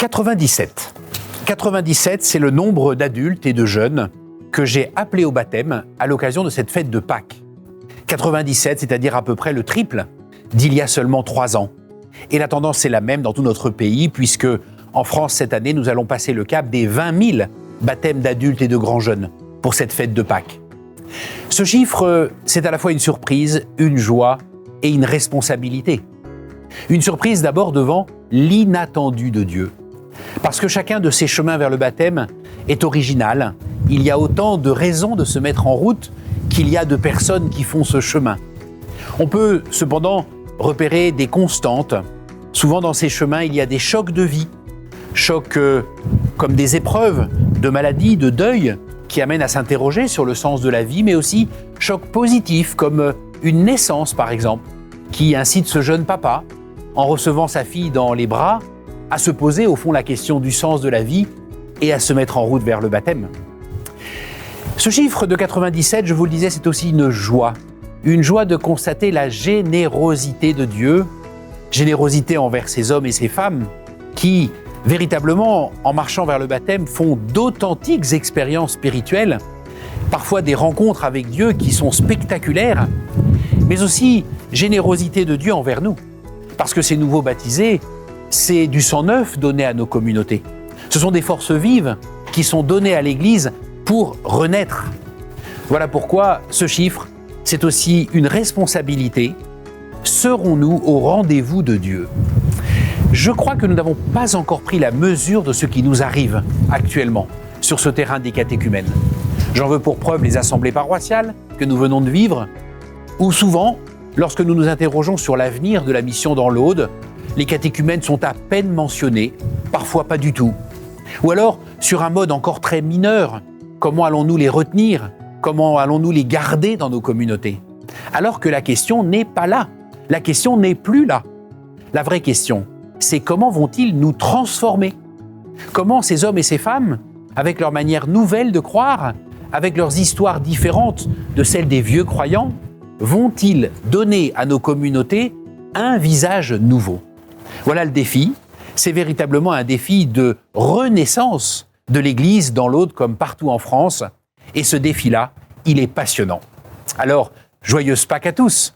97. 97, c'est le nombre d'adultes et de jeunes que j'ai appelés au baptême à l'occasion de cette fête de Pâques. 97, c'est-à-dire à peu près le triple d'il y a seulement 3 ans. Et la tendance est la même dans tout notre pays, puisque en France, cette année, nous allons passer le cap des 20 000 baptêmes d'adultes et de grands jeunes pour cette fête de Pâques. Ce chiffre, c'est à la fois une surprise, une joie et une responsabilité. Une surprise d'abord devant l'inattendu de Dieu. Parce que chacun de ces chemins vers le baptême est original. Il y a autant de raisons de se mettre en route qu'il y a de personnes qui font ce chemin. On peut cependant repérer des constantes. Souvent dans ces chemins, il y a des chocs de vie. Chocs comme des épreuves de maladie, de deuil, qui amènent à s'interroger sur le sens de la vie, mais aussi chocs positifs comme une naissance par exemple, qui incite ce jeune papa, en recevant sa fille dans les bras, à se poser au fond la question du sens de la vie et à se mettre en route vers le baptême. Ce chiffre de 97, je vous le disais, c'est aussi une joie de constater la générosité de Dieu, générosité envers ces hommes et ces femmes qui, véritablement, en marchant vers le baptême, font d'authentiques expériences spirituelles, parfois des rencontres avec Dieu qui sont spectaculaires, mais aussi générosité de Dieu envers nous. Parce que ces nouveaux baptisés, c'est du sang neuf donné à nos communautés. Ce sont des forces vives qui sont données à l'Église pour renaître. Voilà pourquoi ce chiffre, c'est aussi une responsabilité. Serons-nous au rendez-vous de Dieu ? Je crois que nous n'avons pas encore pris la mesure de ce qui nous arrive actuellement sur ce terrain des catéchumènes. J'en veux pour preuve les assemblées paroissiales que nous venons de vivre, où souvent, lorsque nous nous interrogeons sur l'avenir de la mission dans l'Aude, les catéchumènes sont à peine mentionnés, parfois pas du tout. Ou alors, sur un mode encore très mineur, comment allons-nous les retenir ? Comment allons-nous les garder dans nos communautés ? Alors que la question n'est pas là. La question n'est plus là. La vraie question, c'est comment vont-ils nous transformer ? Comment ces hommes et ces femmes, avec leur manière nouvelle de croire, avec leurs histoires différentes de celles des vieux croyants, vont-ils donner à nos communautés un visage nouveau ? Voilà le défi. C'est véritablement un défi de renaissance de l'Église dans l'Aude comme partout en France. Et ce défi-là, il est passionnant. Alors, joyeuse Pâques à tous.